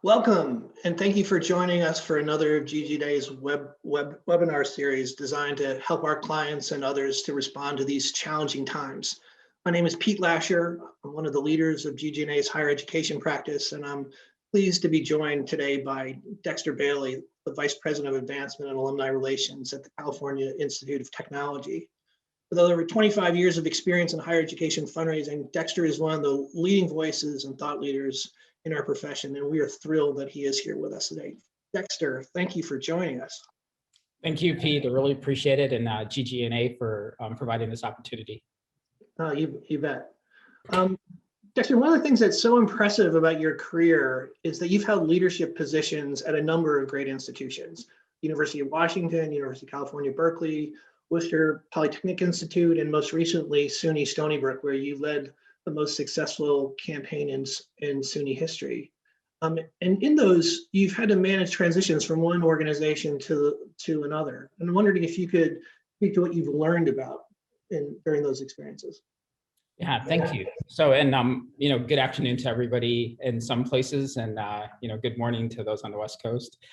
Welcome, and thank you for joining us for another GG Days webinar series designed to help our clients and others to respond to these challenging times. My name is Pete Lasher. I'm one of the leaders of GG&A's higher education practice, and I'm pleased to be joined today by Dexter Bailey, the Vice President of Advancement and Alumni Relations at the California Institute of Technology. With over 25 years of experience in higher education fundraising, Dexter is one of the leading voices and thought leaders in our profession, and we are thrilled that he is here with us today. Dexter, thank you for joining us. Thank you, Pete. I really appreciate it, and GG&A for providing this opportunity. You bet. Dexter, one of the things that's so impressive about your career is that you've held leadership positions at a number of great institutions: University of Washington, University of California, Berkeley, Worcester Polytechnic Institute, and most recently SUNY Stony Brook, where you led the most successful campaign in SUNY history. And in those, you've had to manage transitions from one organization to another. And I'm wondering if you could speak to what you've learned about during those experiences. Yeah, thank you. So, and good afternoon to everybody in some places, and good morning to those on the West Coast.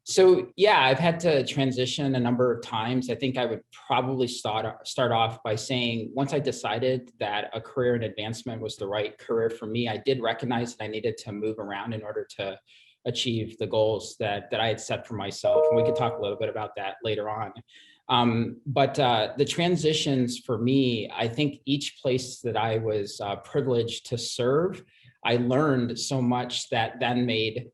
So yeah, I've had to transition a number of times. I think I would probably start off by saying, once I decided that a career in advancement was the right career for me, I did recognize that I needed to move around in order to achieve the goals that I had set for myself. And we could talk a little bit about that later on. But the transitions for me, I think each place that I was privileged to serve, I learned so much that then made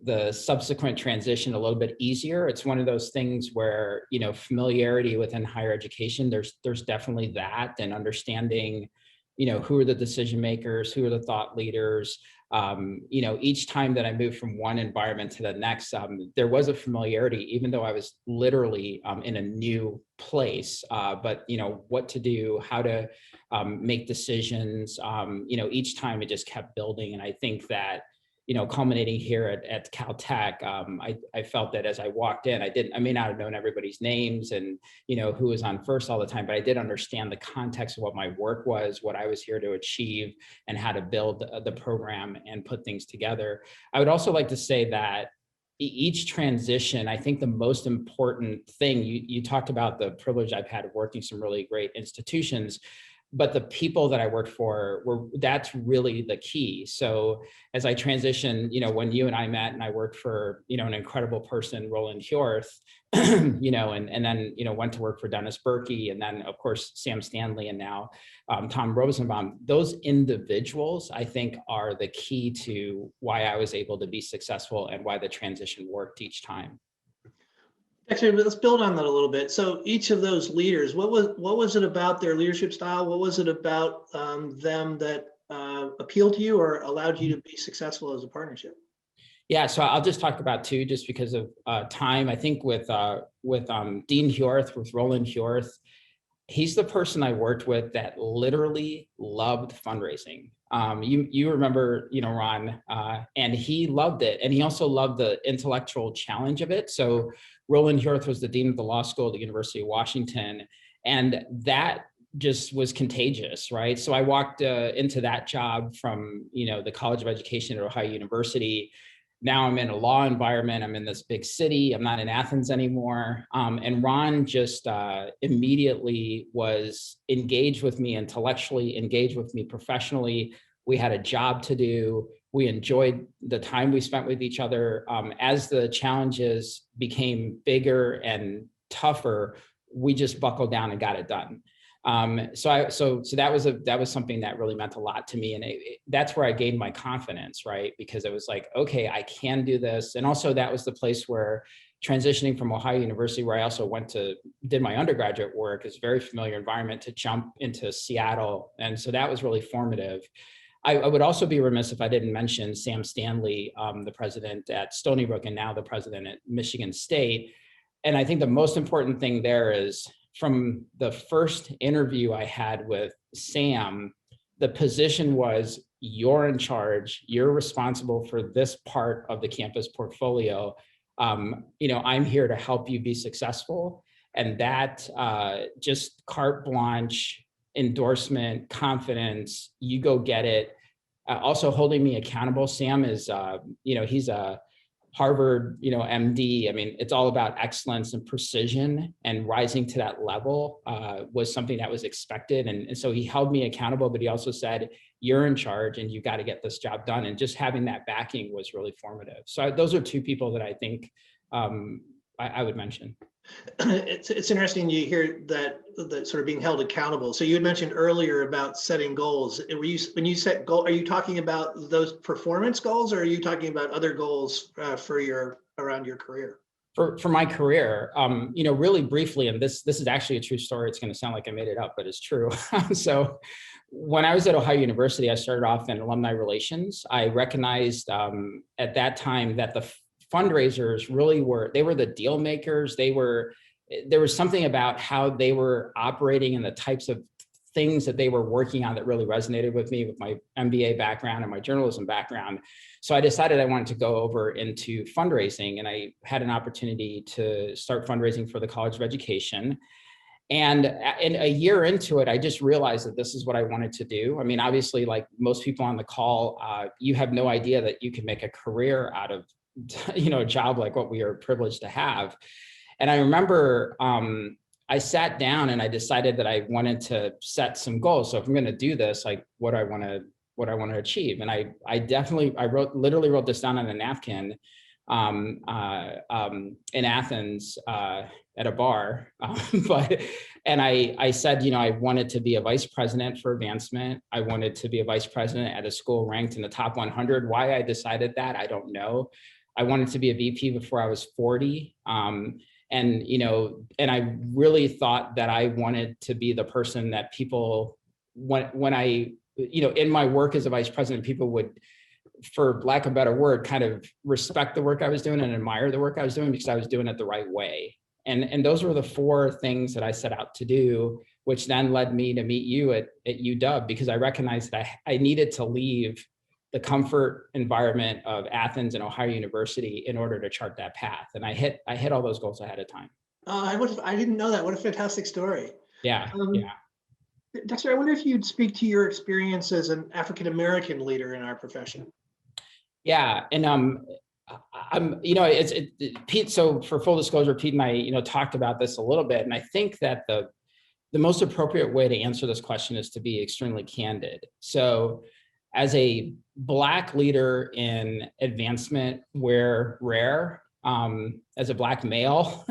the subsequent transition a little bit easier. It's one of those things where, familiarity within higher education, there's definitely that, and understanding, who are the decision makers, who are the thought leaders. Each time that I moved from one environment to the next, there was a familiarity, even though I was literally in a new place. But what to do, how to make decisions. Each time it just kept building, and I think that culminating here at Caltech, I felt that as I walked in, I may not have known everybody's names and, who was on first all the time, but I did understand the context of what my work was, what I was here to achieve, and how to build the program and put things together. I would also like to say that each transition, I think the most important thing, you talked about the privilege I've had of working some really great institutions, but the people that I worked for that's really the key. So as I transitioned, when you and I met and I worked for, an incredible person, Roland Hjorth, and then, went to work for Dennis Berkey, and then of course, Sam Stanley, and now Tom Rosenbaum, those individuals, I think, are the key to why I was able to be successful and why the transition worked each time. Actually, let's build on that a little bit. So each of those leaders, what was it about their leadership style? What was it about them that appealed to you or allowed you to be successful as a partnership? Yeah, so I'll just talk about two, just because of time. I think with Dean Hjorth, with Roland Hjorth, he's the person I worked with that literally loved fundraising. You remember, Ron, and he loved it. And he also loved the intellectual challenge of it. So Roland Hjorth was the dean of the law school at the University of Washington. And that just was contagious, right? So I walked into that job from, the College of Education at Ohio University. Now I'm in a law environment. I'm in this big city. I'm not in Athens anymore. And Ron just immediately was engaged with me intellectually, engaged with me professionally. We had a job to do. We enjoyed the time we spent with each other. As the challenges became bigger and tougher, we just buckled down and got it done. So that was something that really meant a lot to me, and that's where I gained my confidence, right? Because it was like, okay, I can do this. And also that was the place where transitioning from Ohio University, where I also did my undergraduate work, is a very familiar environment, to jump into Seattle. And so that was really formative. I would also be remiss if I didn't mention Sam Stanley, the president at Stony Brook and now the president at Michigan State. And I think the most important thing there is, from the first interview I had with Sam, the position was, you're in charge, you're responsible for this part of the campus portfolio. I'm here to help you be successful. And that just carte blanche endorsement, confidence, you go get it. Also holding me accountable. Sam is, he's a Harvard, MD. I mean, it's all about excellence and precision, and rising to that level was something that was expected. And so he held me accountable, but he also said, you're in charge and you got to get this job done. And just having that backing was really formative. So those are two people that I think I would mention. It's interesting you hear that sort of being held accountable. So you had mentioned earlier about setting goals. When you set goal, are you talking about those performance goals, or are you talking about other goals around your career? For my career, really briefly, and this is actually a true story. It's going to sound like I made it up, but it's true. So when I was at Ohio University, I started off in alumni relations. I recognized at that time that the fundraisers really were the deal makers. There was something about how they were operating and the types of things that they were working on that really resonated with me, with my MBA background and my journalism background. So I decided I wanted to go over into fundraising, and I had an opportunity to start fundraising for the College of Education. And a year into it, I just realized that this is what I wanted to do. I mean, obviously, like most people on the call, you have no idea that you can make a career out of a job like what we are privileged to have. And I remember I sat down and I decided that I wanted to set some goals. So if I'm going to do this, like what I want to achieve. And I literally wrote this down on a napkin in Athens at a bar. And I said, I wanted to be a vice president for advancement. I wanted to be a vice president at a school ranked in the top 100. Why I decided that, I don't know. I wanted to be a VP before I was 40. And I really thought that I wanted to be the person that people, when I, in my work as a vice president, people would, for lack of a better word, kind of respect the work I was doing and admire the work I was doing because I was doing it the right way. And those were the four things that I set out to do, which then led me to meet you at UW, because I recognized that I needed to leave the comfort environment of Athens and Ohio University in order to chart that path. And I hit all those goals ahead of time. I didn't know that. What a fantastic story. Yeah. Dexter, I wonder if you'd speak to your experience as an African-American leader in our profession. Yeah. And Pete, so for full disclosure, Pete and I, talked about this a little bit. And I think that the most appropriate way to answer this question is to be extremely candid. So as a Black leader in advancement, we're rare. As a Black male,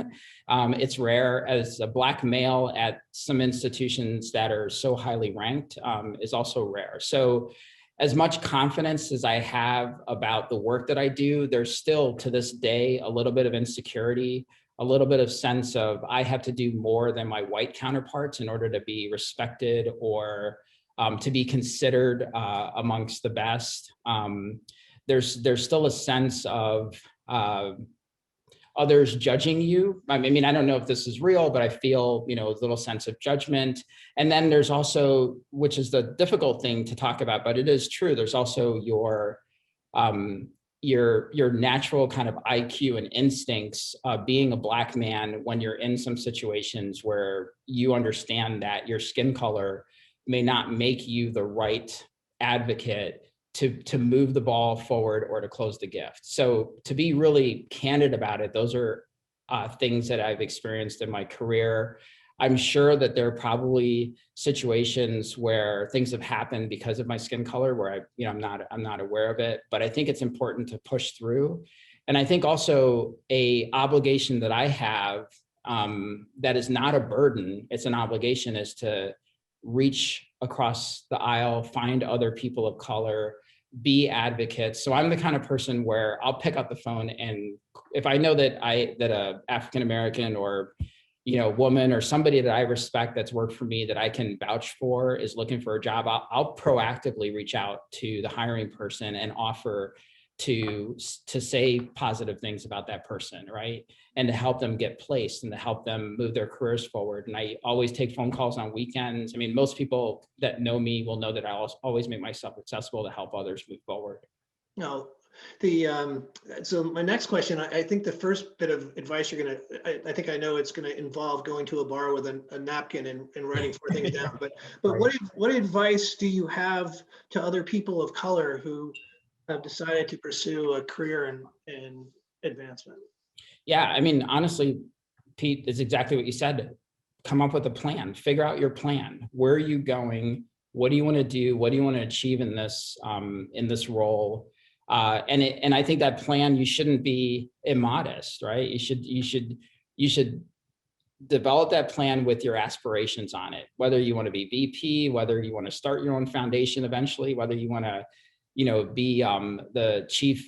it's rare. As a Black male at some institutions that are so highly ranked is also rare. So as much confidence as I have about the work that I do, there's still to this day a little bit of insecurity, a little bit of sense of I have to do more than my white counterparts in order to be respected or to be considered amongst the best. There's still a sense of others judging you. I mean, I don't know if this is real, but I feel, a little sense of judgment. And then there's also, which is the difficult thing to talk about, but it is true. There's also your natural kind of IQ and instincts being a Black man when you're in some situations where you understand that your skin color may not make you the right advocate to move the ball forward or to close the gift. So to be really candid about it, those are things that I've experienced in my career. I'm sure that there are probably situations where things have happened because of my skin color where I'm not aware of it, but I think it's important to push through. And I think also a obligation that I have that is not a burden, it's an obligation, is to reach across the aisle, find other people of color, be advocates. So I'm the kind of person where I'll pick up the phone, and if I know that a African-American or woman or somebody that I respect that's worked for me that I can vouch for is looking for a job, I'll proactively reach out to the hiring person and offer to say positive things about that person, right? And to help them get placed and to help them move their careers forward. And I always take phone calls on weekends. I mean, most people that know me will know that I always make myself accessible to help others move forward. No, So my next question, I think the first bit of advice you're going to, I think I know it's going to involve going to a bar with a napkin and writing 4 things down. But Right. what advice do you have to other people of color who have decided to pursue a career in advancement? Yeah, I mean, honestly, Pete, is exactly what you said. Come up with a plan, figure out your plan. Where are you going? What do you want to do? What do you want to achieve in this role? And I think that plan, you shouldn't be immodest, right? You should develop that plan with your aspirations on it, whether you want to be VP, whether you want to start your own foundation eventually, whether you want to, be the chief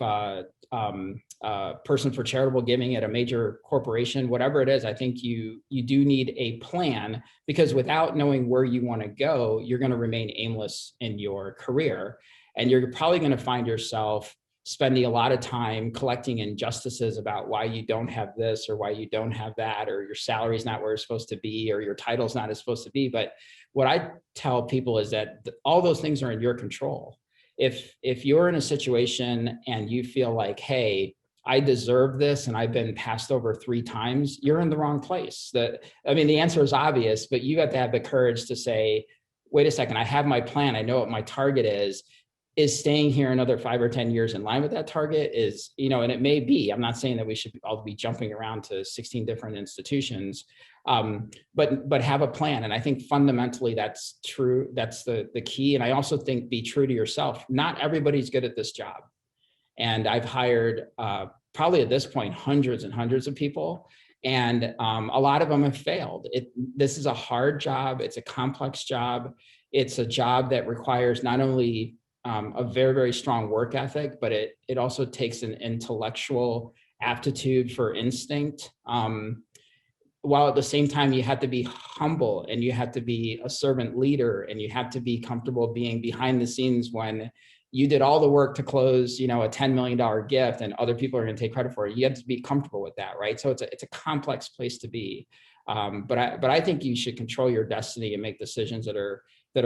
person for charitable giving at a major corporation, whatever it is. I think you do need a plan, because without knowing where you want to go, you're going to remain aimless in your career. And you're probably going to find yourself spending a lot of time collecting injustices about why you don't have this or why you don't have that, or your salary's not where it's supposed to be, or your title's not as supposed to be. But what I tell people is that all those things are in your control. If you're in a situation and you feel like, hey, I deserve this and I've been passed over 3 times, you're in the wrong place. The answer is obvious, but you have to have the courage to say, wait a second, I have my plan. I know what my target is staying here another 5 or 10 years in line with that target and it may be, I'm not saying that we should all be jumping around to 16 different institutions, but have a plan. And I think fundamentally that's true. That's the key. And I also think be true to yourself. Not everybody's good at this job. And I've hired probably at this point, hundreds and hundreds of people. And a lot of them have failed. This is a hard job. It's a complex job. It's a job that requires not only a very, very strong work ethic, but it also takes an intellectual aptitude for instinct. While at the same time, you have to be humble and you have to be a servant leader and you have to be comfortable being behind the scenes when you did all the work to close, a $10 million gift and other people are going to take credit for it. You have to be comfortable with that, right? So it's a complex place to be. But I think you should control your destiny and make decisions that are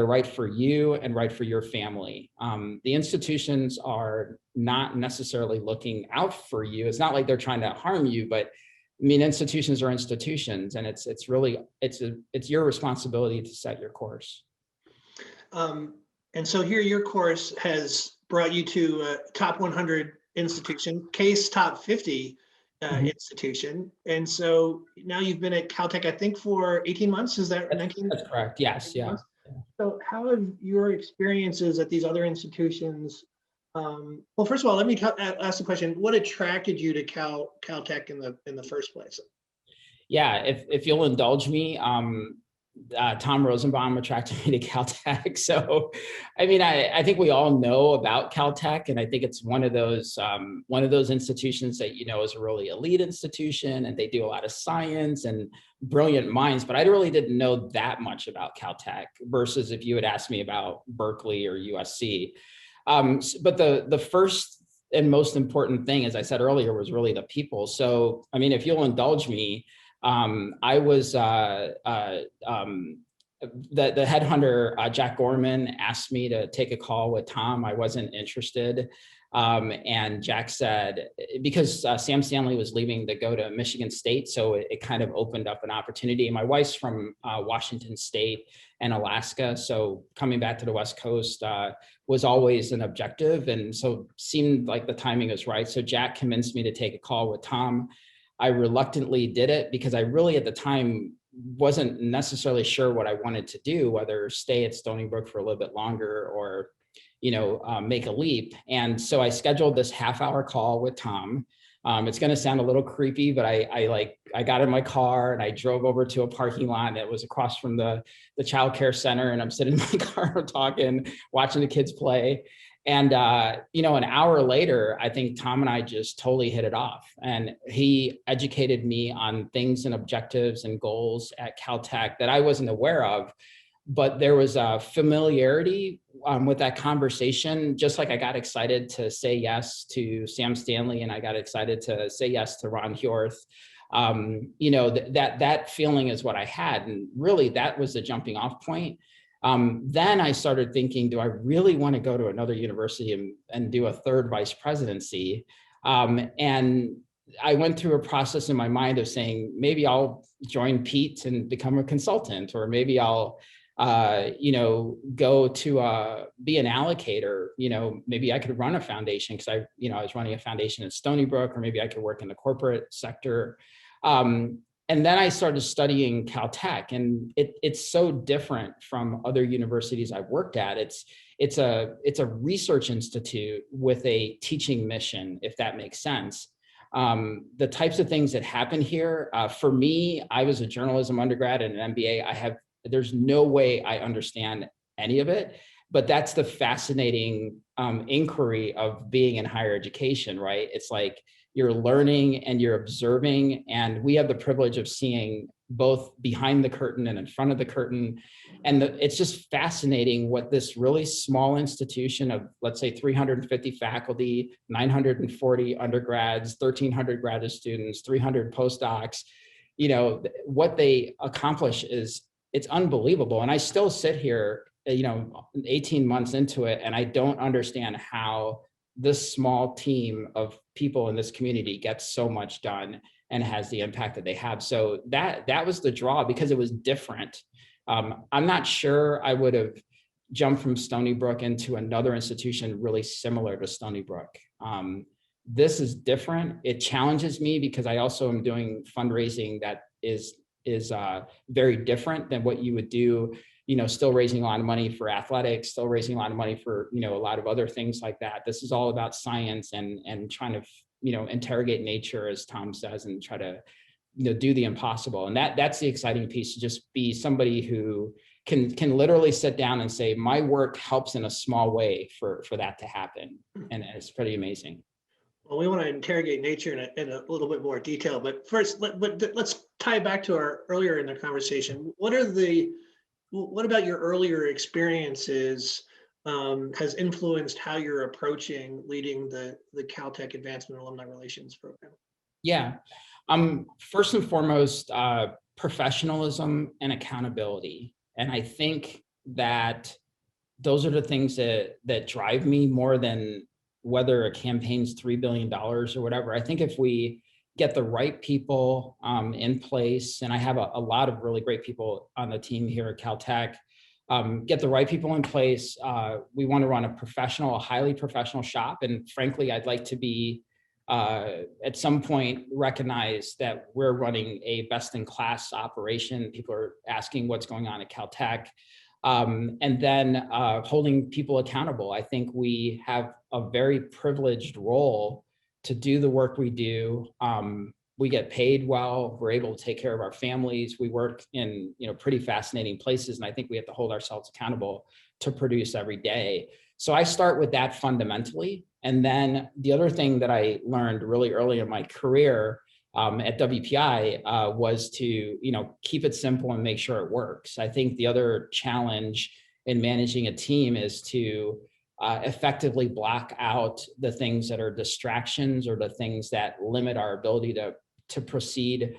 right for you and right for your family. The institutions are not necessarily looking out for you. It's not like they're trying to harm you, but institutions are institutions, and it's your responsibility to set your course. And so here, your course has brought you to a top 100 institution, CASE top 50 institution. And so now you've been at Caltech, I think, for 18 months. Is that 19? That's correct. Yes. Yeah. So how have your experiences at these other institutions? Well, first of all, let me ask the question: what attracted you to Caltech in the first place? Yeah, if you'll indulge me, Tom Rosenbaum attracted me to Caltech. So, I think we all know about Caltech, and I think it's one of those institutions that is a really elite institution, and they do a lot of science and brilliant minds. But I really didn't know that much about Caltech versus if you had asked me about Berkeley or USC. But the first and most important thing, as I said earlier, was really the people. So, if you'll indulge me, I was the headhunter, Jack Gorman, asked me to take a call with Tom. I wasn't interested. And Jack said, because Sam Stanley was leaving to go to Michigan State, so it kind of opened up an opportunity. My wife's from Washington State and Alaska, so coming back to the West Coast was always an objective, and so seemed like the timing was right. So Jack convinced me to take a call with Tom. I reluctantly did it because I really at the time wasn't necessarily sure what I wanted to do, whether stay at Stony Brook for a little bit longer or make a leap. And so I scheduled this half-hour call with Tom. It's going to sound a little creepy, but I got in my car and I drove over to a parking lot that was across from the child care center. And I'm sitting in my car talking, watching the kids play. And, an hour later, I think Tom and I just totally hit it off. And he educated me on things and objectives and goals at Caltech that I wasn't aware of. But there was a familiarity with that conversation, just like I got excited to say yes to Sam Stanley and I got excited to say yes to Ron Hjorth. That feeling is what I had. And really, that was the jumping off point. Then I started thinking, do I really want to go to another university and do a third vice presidency? And I went through a process in my mind of saying, maybe I'll join Pete and become a consultant, or maybe I'll, go to be an allocator. Maybe I could run a foundation because I was running a foundation in Stony Brook, or maybe I could work in the corporate sector. And then I started studying Caltech, and it's so different from other universities I've worked at. It's a research institute with a teaching mission, if that makes sense. The types of things that happen here, for me, I was a journalism undergrad and an MBA. There's no way I understand any of it, but that's the fascinating inquiry of being in higher education, right? It's like you're learning and you're observing, and we have the privilege of seeing both behind the curtain and in front of the curtain. And it's just fascinating what this really small institution of, let's say, 350 faculty, 940 undergrads, 1,300 graduate students, 300 postdocs, what they accomplish it's unbelievable. And I still sit here, 18 months into it, and I don't understand how this small team of people in this community gets so much done and has the impact that they have. So that was the draw, because it was different. I'm not sure I would have jumped from Stony Brook into another institution really similar to Stony Brook. This is different. It challenges me because I also am doing fundraising that is very different than what you would do, still raising a lot of money for athletics, still raising a lot of money for, a lot of other things like that. This is all about science and trying to, interrogate nature, as Tom says, and try to, do the impossible. And that's the exciting piece, to just be somebody who can literally sit down and say, my work helps in a small way for that to happen. And it's pretty amazing. Well, we want to interrogate nature in a little bit more detail, but first, let's tie back to our earlier in the conversation. What about your earlier experiences has influenced how you're approaching leading the Caltech Advancement Alumni Relations Program? Yeah, first and foremost, professionalism and accountability. And I think that those are the things that drive me more than whether a campaign's $3 billion or whatever. I think if we get the right people in place, and I have a lot of really great people on the team here at Caltech, get the right people in place. We want to run a highly professional shop. And frankly, I'd like to be, at some point, recognize that we're running a best-in-class operation. People are asking what's going on at Caltech. And then holding people accountable. I think we have a very privileged role to do the work we do. We get paid well. We're able to take care of our families. We work in pretty fascinating places, and I think we have to hold ourselves accountable to produce every day. So I start with that fundamentally. And then the other thing that I learned really early in my career at WPI was to keep it simple and make sure it works. I think the other challenge in managing a team is to effectively block out the things that are distractions or the things that limit our ability to proceed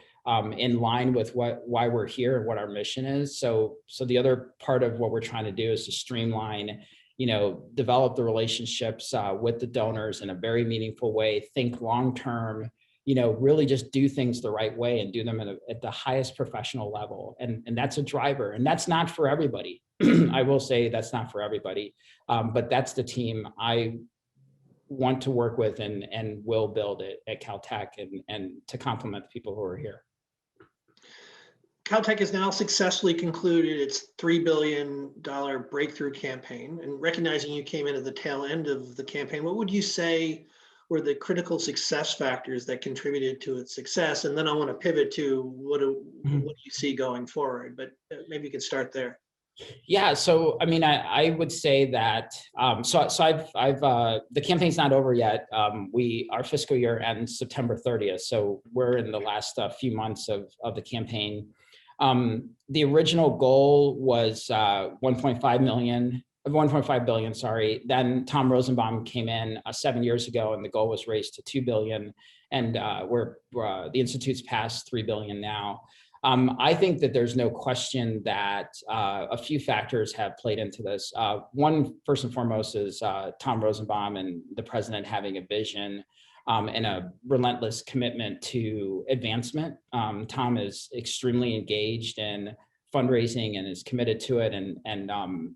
in line with why we're here and what our mission is. So the other part of what we're trying to do is to streamline, develop the relationships with the donors in a very meaningful way, think long-term, really just do things the right way and do them at the highest professional level. And that's a driver, and that's not for everybody. I will say that's not for everybody, but that's the team I want to work with and will build it at Caltech and to complement the people who are here. Caltech has now successfully concluded its $3 billion breakthrough campaign. And recognizing you came in at the tail end of the campaign, what would you say were the critical success factors that contributed to its success? And then I want to pivot to what do you see going forward, but maybe you could start there. Yeah, so I mean, I would say that I've the campaign's not over yet. Our fiscal year ends September 30th, so we're in the last few months of the campaign. The original goal was 1.5 billion, sorry. Then Tom Rosenbaum came in 7 years ago, and the goal was raised to 2 billion. And the Institute's past 3 billion now. I think that there's no question that a few factors have played into this. One, first and foremost, is Tom Rosenbaum and the president having a vision and a relentless commitment to advancement. Tom is extremely engaged in fundraising and is committed to it, and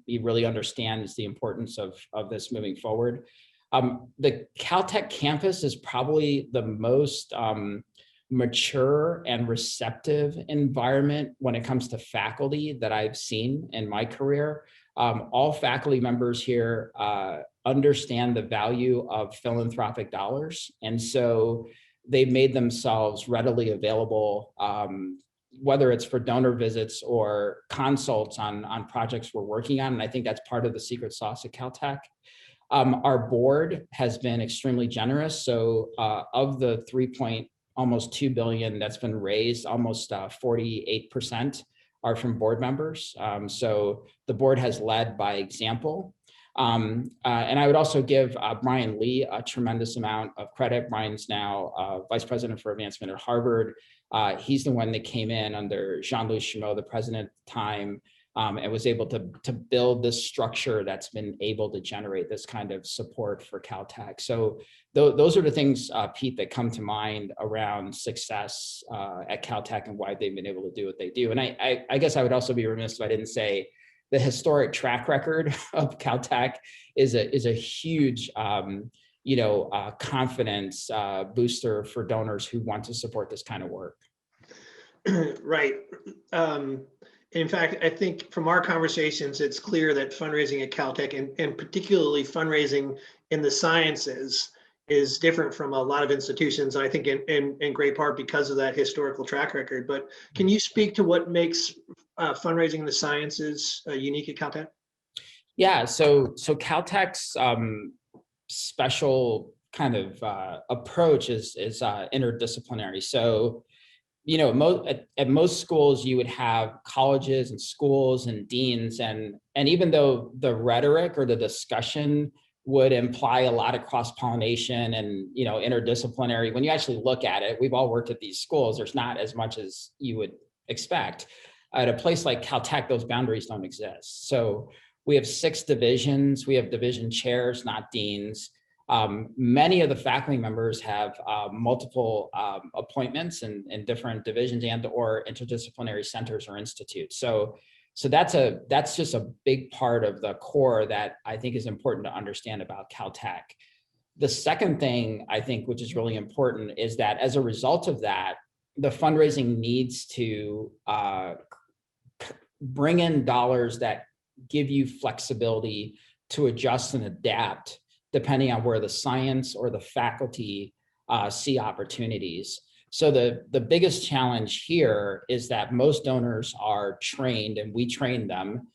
he really understands the importance of this moving forward. The Caltech campus is probably the most mature and receptive environment when it comes to faculty that I've seen in my career. All faculty members here understand the value of philanthropic dollars. And so they've made themselves readily available, whether it's for donor visits or consults on projects we're working on. And I think that's part of the secret sauce at Caltech. Our board has been extremely generous. So of the almost 2 billion that's been raised, almost 48% are from board members. So the board has led by example. And I would also give Brian Lee a tremendous amount of credit. Brian's now Vice President for Advancement at Harvard. He's the one that came in under Jean-Louis Chameau, the president at the time, and was able to build this structure that's been able to generate this kind of support for Caltech. So those are the things, Pete, that come to mind around success at Caltech and why they've been able to do what they do. And I guess I would also be remiss if I didn't say the historic track record of Caltech is a huge confidence booster for donors who want to support this kind of work. Right. In fact, I think from our conversations, it's clear that fundraising at Caltech, and particularly fundraising in the sciences, is different from a lot of institutions. I think in great part because of that historical track record. But can you speak to what makes fundraising in the sciences unique at Caltech? Yeah, so Caltech's special kind of approach is interdisciplinary. So at most schools, you would have colleges and schools and deans, and even though the rhetoric or the discussion would imply a lot of cross-pollination and interdisciplinary, when you actually look at it, we've all worked at these schools, there's not as much as you would expect. At a place like Caltech, those boundaries don't exist. So we have 6 divisions, we have division chairs, not deans. Many of the faculty members have multiple appointments in different divisions and or interdisciplinary centers or institutes. So that's just a big part of the core that I think is important to understand about Caltech. The second thing I think, which is really important, is that as a result of that, the fundraising needs to bring in dollars that give you flexibility to adjust and adapt depending on where the science or the faculty see opportunities. So the biggest challenge here is that most donors are trained, and we train them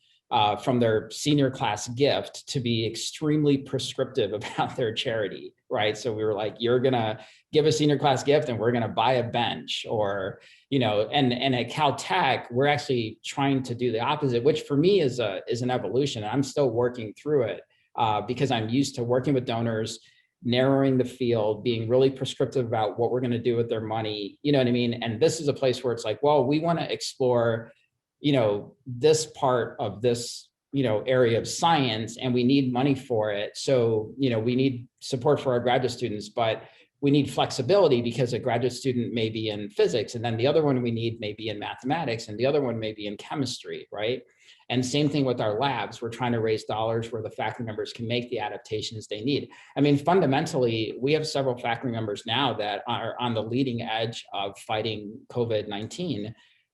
from their senior class gift to be extremely prescriptive about their charity, right? So we were like, you're gonna give a senior class gift and we're gonna buy a bench, or, and at Caltech, we're actually trying to do the opposite, which for me is an evolution. I'm still working through it because I'm used to working with donors, narrowing the field, being really prescriptive about what we're going to do with their money. You know what I mean? And this is a place where it's like, well, we want to explore, this part of this, area of science, and we need money for it. So, we need support for our graduate students, but we need flexibility because a graduate student may be in physics, and then the other one we need may be in mathematics, and the other one may be in chemistry, right? And same thing with our labs. We're trying to raise dollars where the faculty members can make the adaptations they need. I mean, fundamentally, we have several faculty members now that are on the leading edge of fighting COVID-19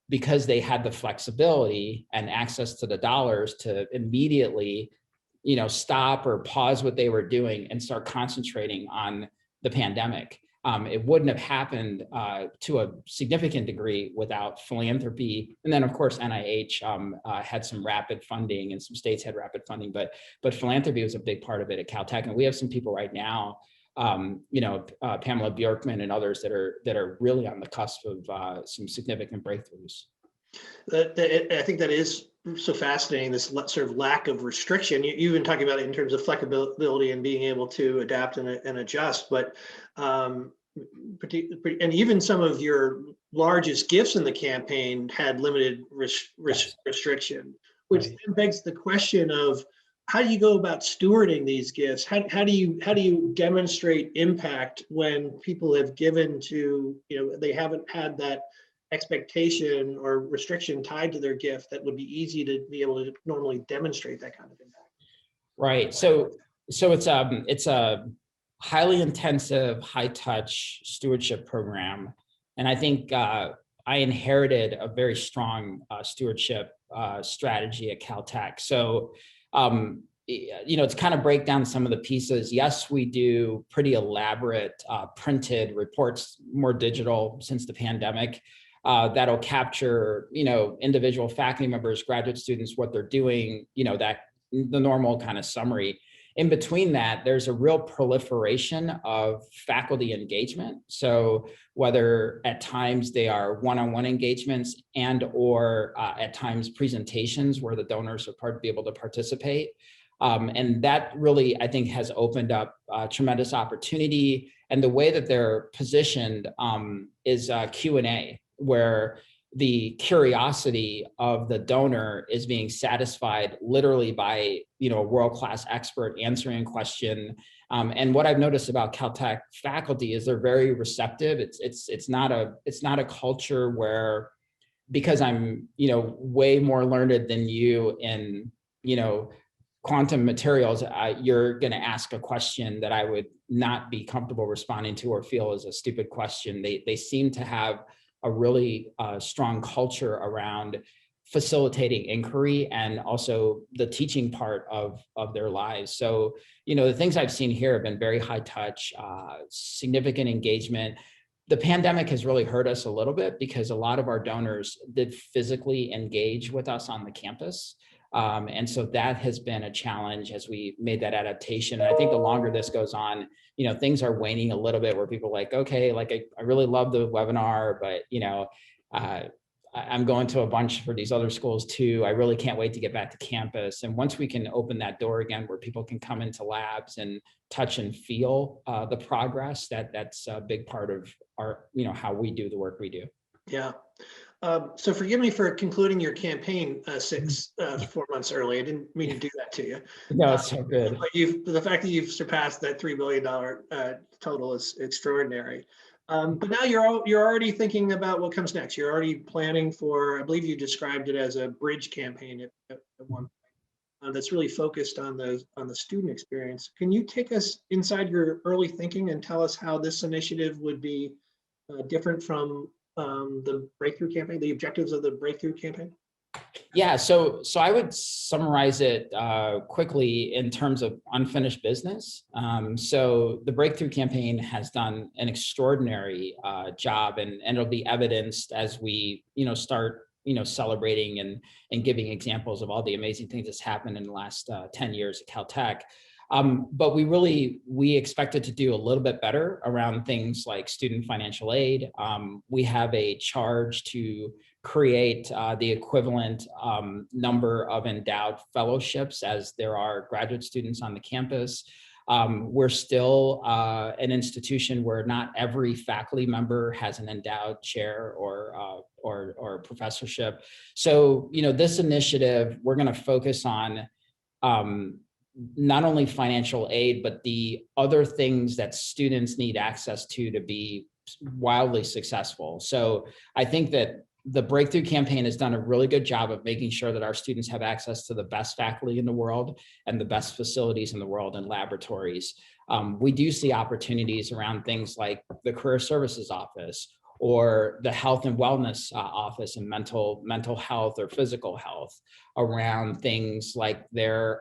because they had the flexibility and access to the dollars to immediately, stop or pause what they were doing and start concentrating on the pandemic. It wouldn't have happened to a significant degree without philanthropy. And then of course, NIH had some rapid funding and some states had rapid funding, but philanthropy was a big part of it at Caltech. And we have some people right now, Pamela Bjorkman and others that are really on the cusp of some significant breakthroughs. I think that is so fascinating, this sort of lack of restriction. You've been talking about it in terms of flexibility and being able to adapt and adjust, but and even some of your largest gifts in the campaign had limited restriction, which Right. then begs the question of how do you go about stewarding these gifts? How do you demonstrate impact when people have given to, they haven't had that expectation or restriction tied to their gift that would be easy to be able to normally demonstrate that kind of impact? Right. So it's a highly intensive, high touch stewardship program. And I think I inherited a very strong stewardship strategy at Caltech. So, to kind of break down some of the pieces, yes, we do pretty elaborate printed reports, more digital since the pandemic. That'll capture, individual faculty members, graduate students, what they're doing, that the normal kind of summary. In between that, there's a real proliferation of faculty engagement. So whether at times they are one-on-one engagements or at times presentations where the donors are be able to participate. And that really, I think, has opened up tremendous opportunity. And the way that they're positioned is Q&A, where the curiosity of the donor is being satisfied literally by, a world-class expert answering a question. And what I've noticed about Caltech faculty is they're very receptive. It's not a culture where, because I'm, way more learned than you in, quantum materials, you're going to ask a question that I would not be comfortable responding to or feel is a stupid question. They seem to have a really strong culture around facilitating inquiry and also the teaching part of their lives. So, the things I've seen here have been very high touch, significant engagement. The pandemic has really hurt us a little bit because a lot of our donors did physically engage with us on the campus. And so that has been a challenge as we made that adaptation. And I think the longer this goes on, things are waning a little bit where people are like, okay, like I really love the webinar, but I'm going to a bunch for these other schools too. I really can't wait to get back to campus. And once we can open that door again, where people can come into labs and touch and feel the progress, that's a big part of our, how we do the work we do. Yeah. So forgive me for concluding your campaign 4 months early. I didn't mean to do that to you. No, it's so good. But the fact that you've surpassed that $3 billion total is extraordinary. But now you're already thinking about what comes next. You're already planning for, I believe you described it as a bridge campaign at one point that's really focused on the student experience. Can you take us inside your early thinking and tell us how this initiative would be different from the Breakthrough campaign, the objectives of the Breakthrough campaign? Yeah, so I would summarize it quickly in terms of unfinished business. So the Breakthrough campaign has done an extraordinary job, and it'll be evidenced as we start celebrating and giving examples of all the amazing things that's happened in the last 10 years at Caltech. But we expected to do a little bit better around things like student financial aid. We have a charge to create the equivalent number of endowed fellowships as there are graduate students on the campus. We're still an institution where not every faculty member has an endowed chair or professorship. So, this initiative, we're going to focus on not only financial aid, but the other things that students need access to be wildly successful. So I think that the Breakthrough campaign has done a really good job of making sure that our students have access to the best faculty in the world and the best facilities in the world and laboratories. We do see opportunities around things like the Career Services Office or the Health and Wellness Office and mental health or physical health, around things like their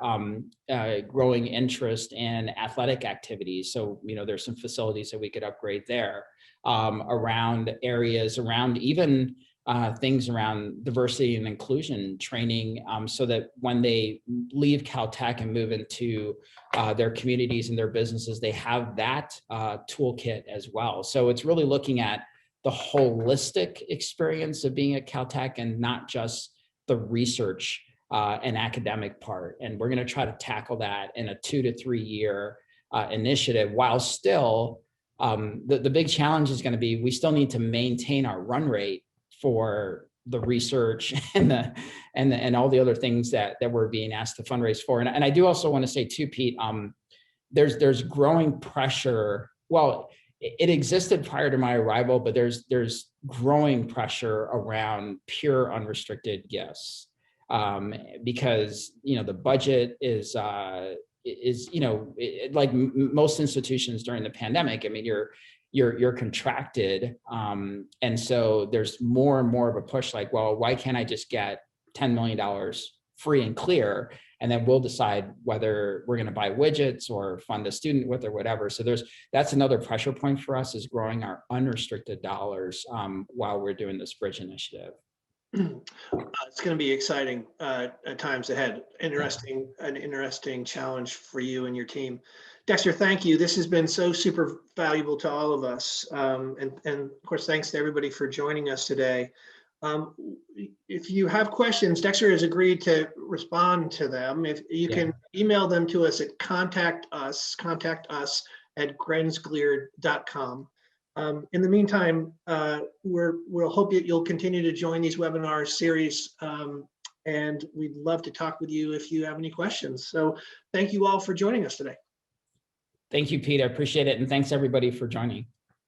growing interest in athletic activities. So, there's some facilities that we could upgrade there, around areas around even things around diversity and inclusion training, so that when they leave Caltech and move into their communities and their businesses, they have that toolkit as well. So it's really looking at the holistic experience of being at Caltech and not just the research and academic part. And we're going to try to tackle that in a 2 to 3 year initiative, while still The big challenge is going to be, we still need to maintain our run rate for the research and all the other things that we're being asked to fundraise for. And I do also want to say too, Pete, there's growing pressure. Well, it existed prior to my arrival, but there's growing pressure around pure unrestricted gifts, because the budget is like most institutions during the pandemic. I mean, you're contracted, and so there's more and more of a push. Like, well, why can't I just get $10 million free and clear, and then we'll decide whether we're going to buy widgets or fund a student with or whatever. So that's another pressure point for us, is growing our unrestricted dollars while we're doing this bridge initiative. It's going to be exciting times ahead. An interesting challenge for you and your team. Dexter, thank you. This has been so super valuable to all of us. And of course, thanks to everybody for joining us today. If you have questions, Dexter has agreed to respond to them. If you can email them to us at contact us at grensglier.com. In the meantime, we'll hope that you'll continue to join these webinar series, and we'd love to talk with you if you have any questions. So thank you all for joining us today. Thank you, Pete. I appreciate it. And thanks everybody for joining.